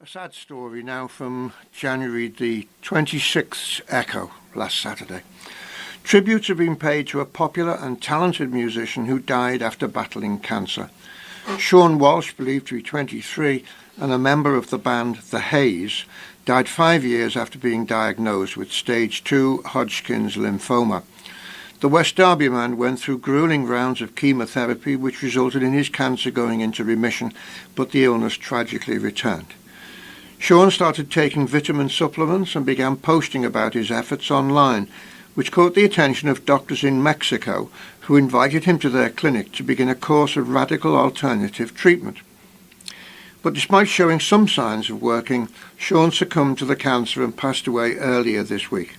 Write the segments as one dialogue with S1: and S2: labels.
S1: A sad story now from January the 26th Echo last Saturday. Tributes have been paid to a popular and talented musician who died after battling cancer. Sean Walsh, believed to be 23 and a member of the band The Haze, died 5 years after being diagnosed with stage 2 Hodgkin's lymphoma. The West Derby man went through gruelling rounds of chemotherapy which resulted in his cancer going into remission, but the illness tragically returned. Sean started taking vitamin supplements and began posting about his efforts online, which caught the attention of doctors in Mexico who invited him to their clinic to begin a course of radical alternative treatment. But despite showing some signs of working, Sean succumbed to the cancer and passed away earlier this week.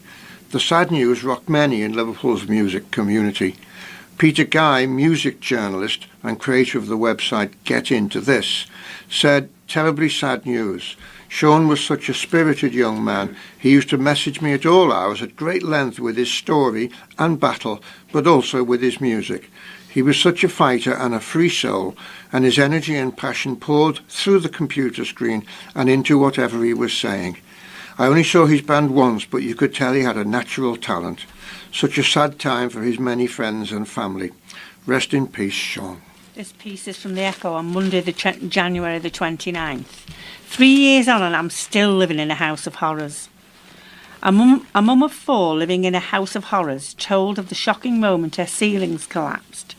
S1: The sad news rocked many in Liverpool's music community. Peter Guy, music journalist and creator of the website Get Into This, said, "Terribly sad news. Sean was such a spirited young man. He used to message me at all hours at great length with his story and battle, but also with his music. He was such a fighter and a free soul, and his energy and passion poured through the computer screen and into whatever he was saying. I only saw his band once, but you could tell he had a natural talent. Such a sad time for his many friends and family. Rest in peace, Sean."
S2: This piece is from the Echo on Monday, January the 29th. 3 years on and I'm still living in a house of horrors. A mum of 4 living in a house of horrors told of the shocking moment her ceilings collapsed.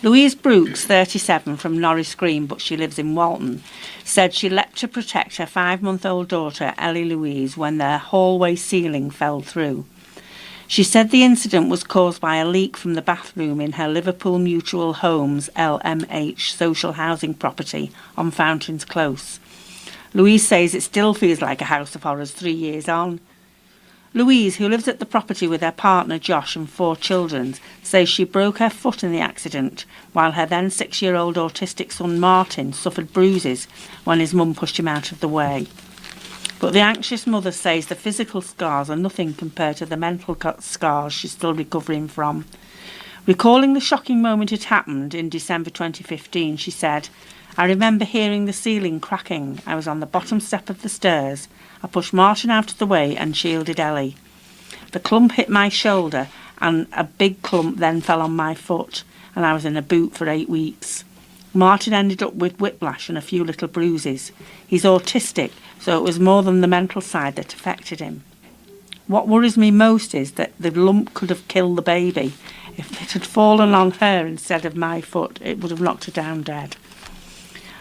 S2: Louise Brooks, 37, from Norris Green, but she lives in Walton, said she leapt to protect her 5-month-old daughter, Ellie Louise, when their hallway ceiling fell through. She said the incident was caused by a leak from the bathroom in her Liverpool Mutual Homes LMH social housing property on Fountains Close. Louise says it still feels like a house of horrors 3 years on. Louise, who lives at the property with her partner Josh and 4 children, says she broke her foot in the accident, while her then 6-year-old autistic son Martin suffered bruises when his mum pushed him out of the way. But the anxious mother says the physical scars are nothing compared to the mental scars she's still recovering from. Recalling the shocking moment it happened in December 2015, she said, "I remember hearing the ceiling cracking. I was on the bottom step of the stairs. I pushed Martin out of the way and shielded Ellie. The clump hit my shoulder and a big clump then fell on my foot, and I was in a boot for 8 weeks. Martin ended up with whiplash and a few little bruises. He's autistic, so it was more than the mental side that affected him. What worries me most is that the lump could have killed the baby. If it had fallen on her instead of my foot, it would have knocked her down dead."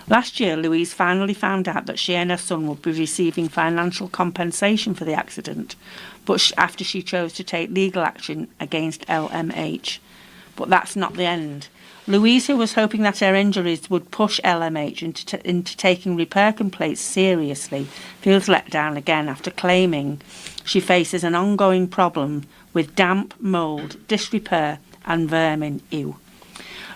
S2: Last year, Louise finally found out that she and her son would be receiving financial compensation for the accident, but after she chose to take legal action against LMH. But that's not the end. Louise, who was hoping that her injuries would push LMH into taking repair complaints seriously, feels let down again after claiming she faces an ongoing problem with damp, mould, disrepair and vermin. Ew.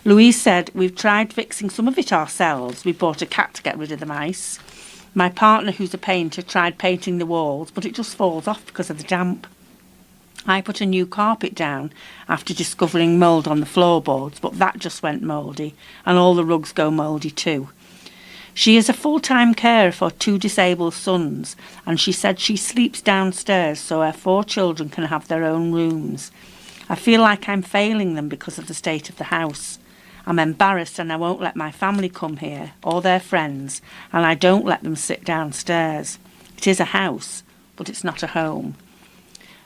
S2: Louise said, "We've tried fixing some of it ourselves. We bought a cat to get rid of the mice. My partner, who's a painter, tried painting the walls, but it just falls off because of the damp. I put a new carpet down after discovering mould on the floorboards, but that just went mouldy, and all the rugs go mouldy too." She is a full-time carer for 2 disabled sons, and she said she sleeps downstairs so her 4 children can have their own rooms. "I feel like I'm failing them because of the state of the house. I'm embarrassed and I won't let my family come here, or their friends, and I don't let them sit downstairs. It is a house, but it's not a home."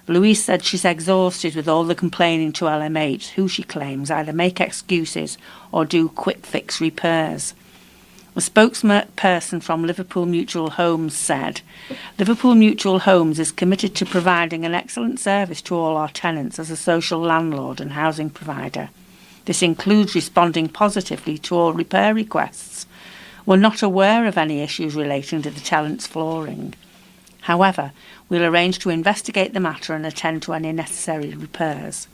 S2: Louise said she's exhausted with all the complaining to LMH, who she claims either make excuses or do quick-fix repairs. A spokesperson from Liverpool Mutual Homes said, "Liverpool Mutual Homes is committed to providing an excellent service to all our tenants as a social landlord and housing provider. This includes responding positively to all repair requests. We're not aware of any issues relating to the tenant's flooring. However, we'll arrange to investigate the matter and attend to any necessary repairs.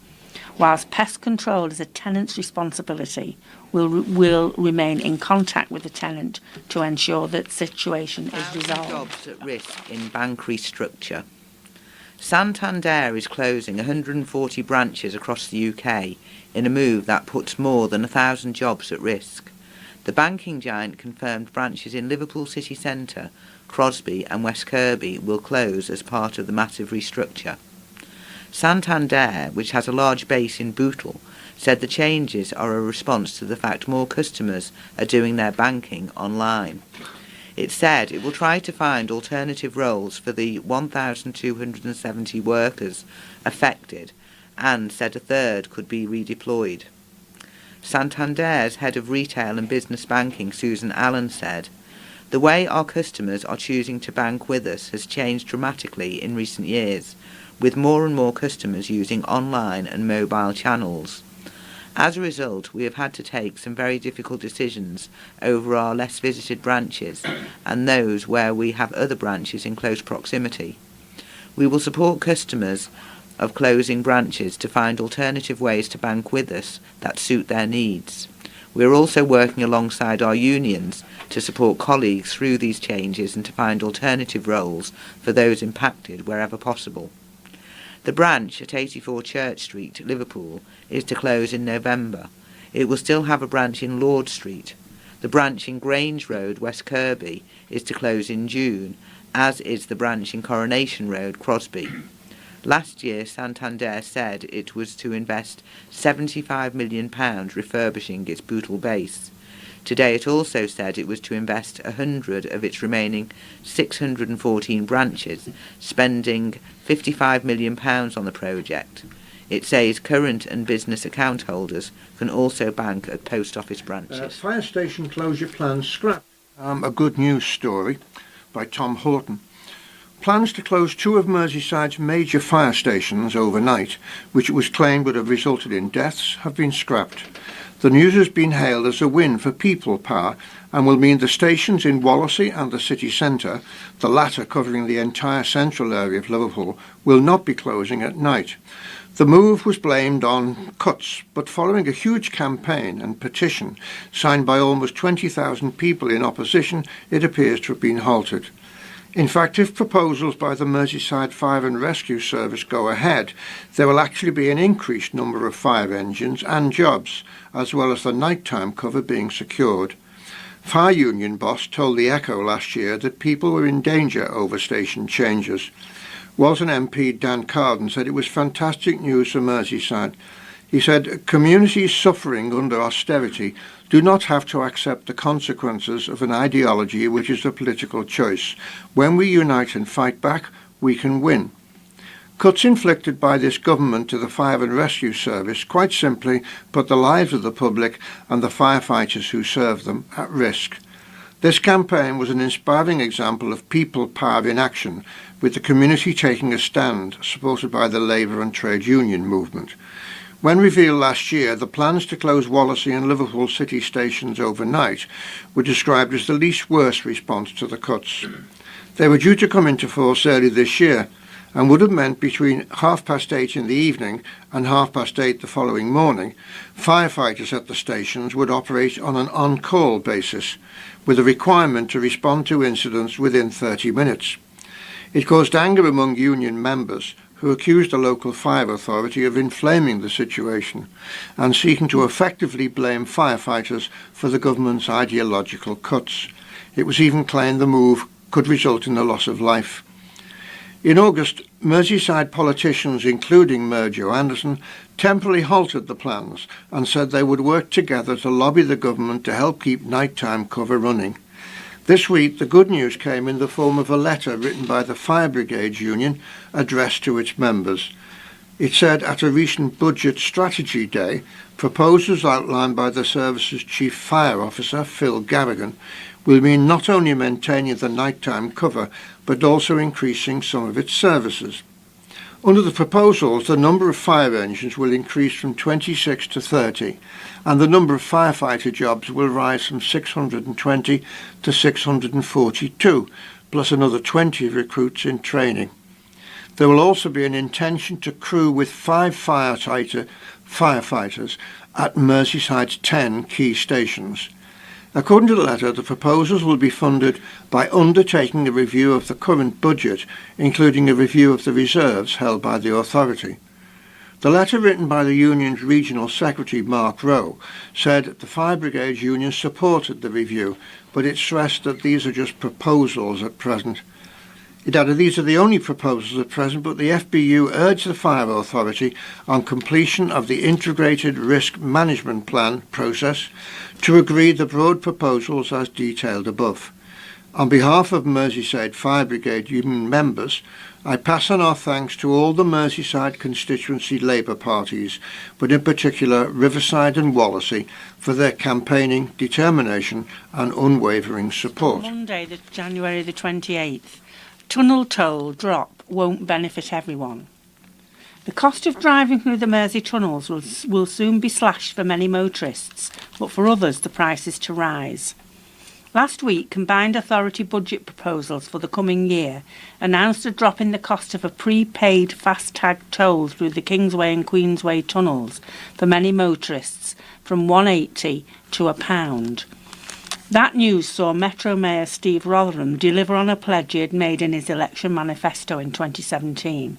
S2: Whilst pest control is a tenant's responsibility, we'll remain in contact with the tenant to ensure that the situation is resolved."
S3: Jobs at risk in bank restructure. Santander is closing 140 branches across the UK in a move that puts more than 1,000 jobs at risk. The banking giant confirmed branches in Liverpool city centre, Crosby and West Kirby will close as part of the massive restructure. Santander, which has a large base in Bootle, said the changes are a response to the fact more customers are doing their banking online. It said it will try to find alternative roles for the 1,270 workers affected and said a third could be redeployed. Santander's head of retail and business banking, Susan Allen, said, "The way our customers are choosing to bank with us has changed dramatically in recent years, with more and more customers using online and mobile channels. As a result, we have had to take some very difficult decisions over our less visited branches and those where we have other branches in close proximity. We will support customers of closing branches to find alternative ways to bank with us that suit their needs. We are also working alongside our unions to support colleagues through these changes and to find alternative roles for those impacted wherever possible." The branch at 84 Church Street, Liverpool, is to close in November. It will still have a branch in Lord Street. The branch in Grange Road, West Kirby, is to close in June, as is the branch in Coronation Road, Crosby. Last year, Santander said it was to invest £75 million refurbishing its Bootle base. Today it also said it was to invest 100 of its remaining 614 branches, spending £55 million on the project. It says current and business account holders can also bank at post office branches.
S1: Fire station closure plans scrapped. A good news story by Tom Horton. Plans to close two of Merseyside's major fire stations overnight, which it was claimed would have resulted in deaths, have been scrapped. The news has been hailed as a win for people power and will mean the stations in Wallasey and the city centre, the latter covering the entire central area of Liverpool, will not be closing at night. The move was blamed on cuts, but following a huge campaign and petition signed by almost 20,000 people in opposition, it appears to have been halted. In fact, if proposals by the Merseyside Fire and Rescue Service go ahead, there will actually be an increased number of fire engines and jobs, as well as the nighttime cover being secured. Fire union boss told the Echo last year that people were in danger over station changes. Walton MP Dan Carden said it was fantastic news for Merseyside. He said, "Communities suffering under austerity do not have to accept the consequences of an ideology which is a political choice. When we unite and fight back, we can win." Cuts inflicted by this government to the Fire and Rescue Service quite simply put the lives of the public and the firefighters who serve them at risk. This campaign was an inspiring example of people power in action, with the community taking a stand, supported by the Labour and trade union movement. When revealed last year, the plans to close Wallasey and Liverpool city stations overnight were described as the least worst response to the cuts. They were due to come into force early this year and would have meant between 8:30 in the evening and 8:30 the following morning, firefighters at the stations would operate on an on-call basis, with a requirement to respond to incidents within 30 minutes. It caused anger among union members, who accused the local fire authority of inflaming the situation and seeking to effectively blame firefighters for the government's ideological cuts. It was even claimed the move could result in the loss of life. In August, Merseyside politicians, including Mayor Joe Anderson, temporarily halted the plans and said they would work together to lobby the government to help keep nighttime cover running. This week, the good news came in the form of a letter written by the Fire Brigades Union addressed to its members. It said at a recent Budget Strategy Day, proposals outlined by the service's Chief Fire Officer, Phil Garrigan, will mean not only maintaining the nighttime cover, but also increasing some of its services. Under the proposals, the number of fire engines will increase from 26 to 30, and the number of firefighter jobs will rise from 620 to 642, plus another 20 recruits in training. There will also be an intention to crew with 5 firefighters at Merseyside's 10 key stations. According to the letter, the proposals will be funded by undertaking a review of the current budget, including a review of the reserves held by the authority. The letter written by the union's regional secretary, Mark Rowe, said the Fire Brigade Union supported the review, but it stressed that these are just proposals at present. It added these are the only proposals at present, but the FBU urged the Fire Authority on completion of the Integrated Risk Management Plan process to agree the broad proposals as detailed above. On behalf of Merseyside Fire Brigade Union members, I pass on our thanks to all the Merseyside constituency Labour parties, but in particular Riverside and Wallasey, for their campaigning, determination and unwavering support.
S2: Monday, January the 28th, tunnel toll drop won't benefit everyone. The cost of driving through the Mersey tunnels will soon be slashed for many motorists, but for others the price is to rise. Last week, combined authority budget proposals for the coming year announced a drop in the cost of a prepaid fast-tag toll through the Kingsway and Queensway tunnels for many motorists from £1.80 to £1. That news saw Metro Mayor Steve Rotherham deliver on a pledge he had made in his election manifesto in 2017.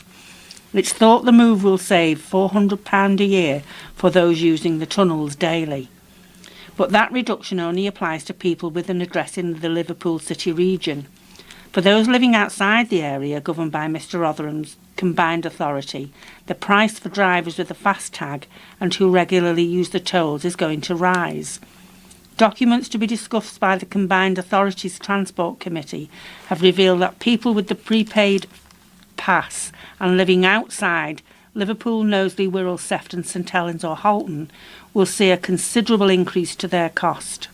S2: It's thought the move will save £400 a year for those using the tunnels daily. But that reduction only applies to people with an address in the Liverpool City region. For those living outside the area governed by Mr Rotherham's combined authority, the price for drivers with a fast tag and who regularly use the tolls is going to rise. Documents to be discussed by the Combined Authorities Transport Committee have revealed that people with the prepaid pass and living outside Liverpool, Knowsley, Wirral, Sefton, St Helens or Halton will see a considerable increase to their cost.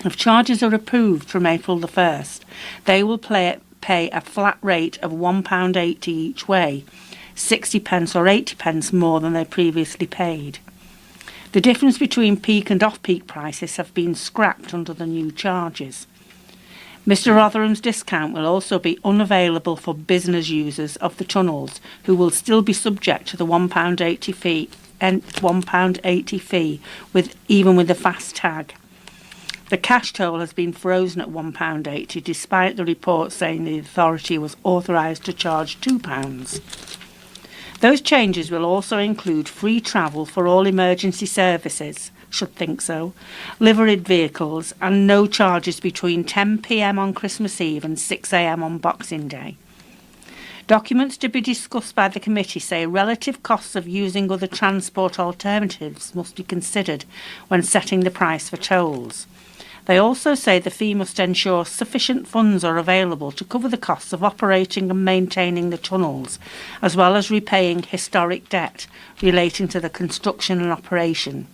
S2: If charges are approved from April the 1st, they will pay a flat rate of £1.80 each way, 60p or 80p more than they previously paid. The difference between peak and off-peak prices have been scrapped under the new charges. Mr Rotherham's discount will also be unavailable for business users of the tunnels, who will still be subject to the £1.80 fee, even with the fast tag. The cash toll has been frozen at £1.80, despite the report saying the authority was authorised to charge £2. Those changes will also include free travel for all emergency services, should think so, liveried vehicles, and no charges between 10 p.m. on Christmas Eve and 6 a.m. on Boxing Day. Documents to be discussed by the committee say relative costs of using other transport alternatives must be considered when setting the price for tolls. They also say the fee must ensure sufficient funds are available to cover the costs of operating and maintaining the tunnels, as well as repaying historic debt relating to the construction and operation.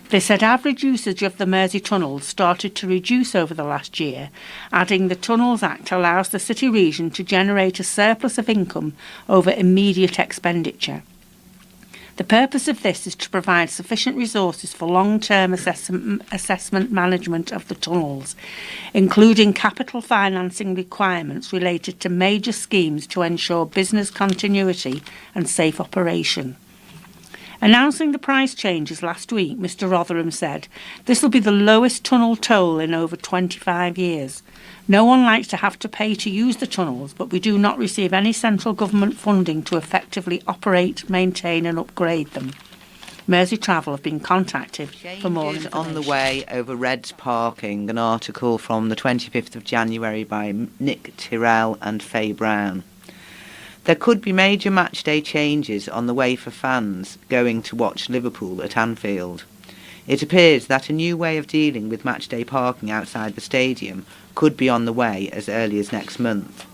S2: They said average usage of the Mersey tunnels started to reduce over the last year, adding the Tunnels Act allows the city region to generate a surplus of income over immediate expenditure. The purpose of this is to provide sufficient resources for long-term assessment management of the tunnels, including capital financing requirements related to major schemes to ensure business continuity and safe operation. Announcing the price changes last week, Mr Rotherham said, "This will be the lowest tunnel toll in over 25 years. No one likes to have to pay to use the tunnels, but we do not receive any central government funding to effectively operate, maintain and upgrade them." Mersey Travel have been contacted for more information.
S3: On the way over Red's parking, an article from the 25th of January by Nick Tyrrell and Faye Brown. There could be major matchday changes on the way for fans going to watch Liverpool at Anfield. It appears that a new way of dealing with matchday parking outside the stadium could be on the way as early as next month.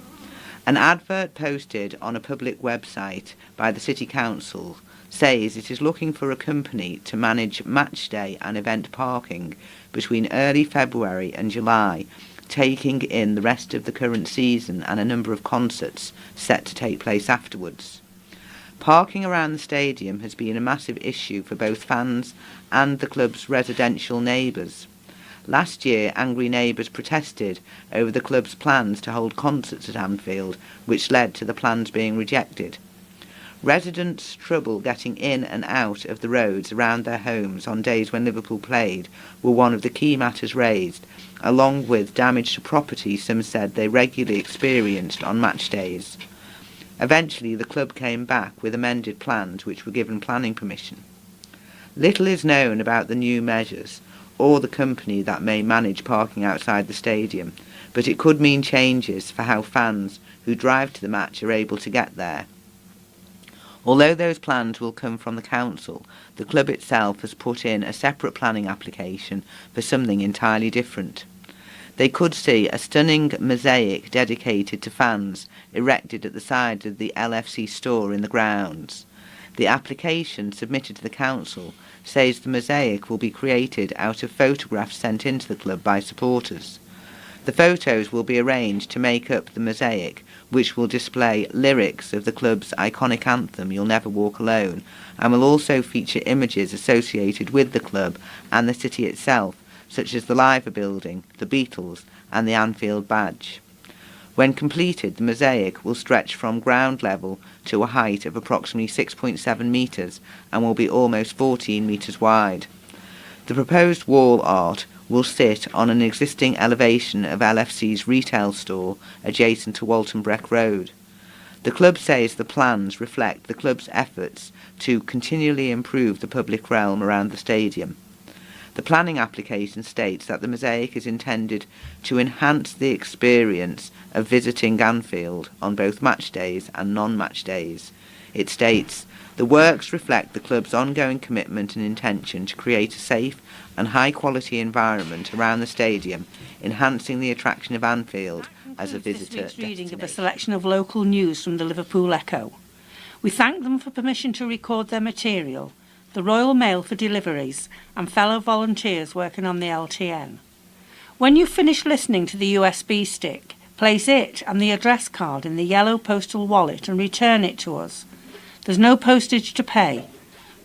S3: An advert posted on a public website by the City Council says it is looking for a company to manage matchday and event parking between early February and July, taking in the rest of the current season and a number of concerts set to take place afterwards. Parking around the stadium has been a massive issue for both fans and the club's residential neighbours. Last year, angry neighbours protested over the club's plans to hold concerts at Anfield, which led to the plans being rejected. Residents' trouble getting in and out of the roads around their homes on days when Liverpool played were one of the key matters raised, along with damage to property some said they regularly experienced on match days. Eventually, the club came back with amended plans which were given planning permission. Little is known about the new measures or the company that may manage parking outside the stadium, but it could mean changes for how fans who drive to the match are able to get there. Although those plans will come from the council, the club itself has put in a separate planning application for something entirely different. They could see a stunning mosaic dedicated to fans erected at the side of the LFC store in the grounds. The application submitted to the council says the mosaic will be created out of photographs sent into the club by supporters. The photos will be arranged to make up the mosaic, which will display lyrics of the club's iconic anthem You'll Never Walk Alone, and will also feature images associated with the club and the city itself, such as the Liver building, the Beatles and the Anfield badge. When completed, the mosaic will stretch from ground level to a height of approximately 6.7 metres and will be almost 14 metres wide. The proposed wall art will sit on an existing elevation of LFC's retail store adjacent to Walton Breck Road. The club says the plans reflect the club's efforts to continually improve the public realm around the stadium. The planning application states that the mosaic is intended to enhance the experience of visiting Anfield on both match days and non-match days. It states, the works reflect the club's ongoing commitment and intention to create a safe and high-quality environment around the stadium, enhancing the attraction of Anfield as a visitor
S2: this week's reading of a selection of local news from the Liverpool Echo. We thank them for permission to record their material, the Royal Mail for deliveries, and fellow volunteers working on the LTN. When you finish listening to the USB stick, place it and the address card in the yellow postal wallet and return it to us. There's no postage to pay.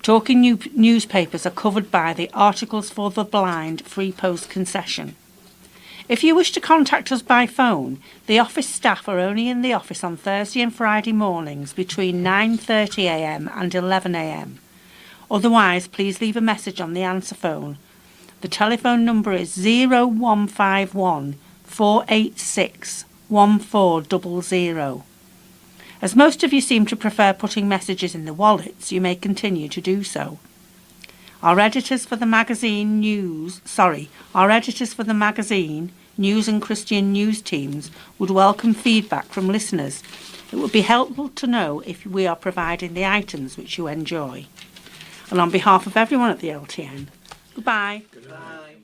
S2: Talking newspapers are covered by the Articles for the Blind free post concession. If you wish to contact us by phone, the office staff are only in the office on Thursday and Friday mornings between 9:30 a.m. and 11 a.m. Otherwise, please leave a message on the answer phone. The telephone number is 0151 486 1400. As most of you seem to prefer putting messages in the wallets, you may continue to do so. Our editors for the magazine, News and Christian News teams would welcome feedback from listeners. It would be helpful to know if we are providing the items which you enjoy. And on behalf of everyone at the LTN, goodbye.
S3: Goodbye.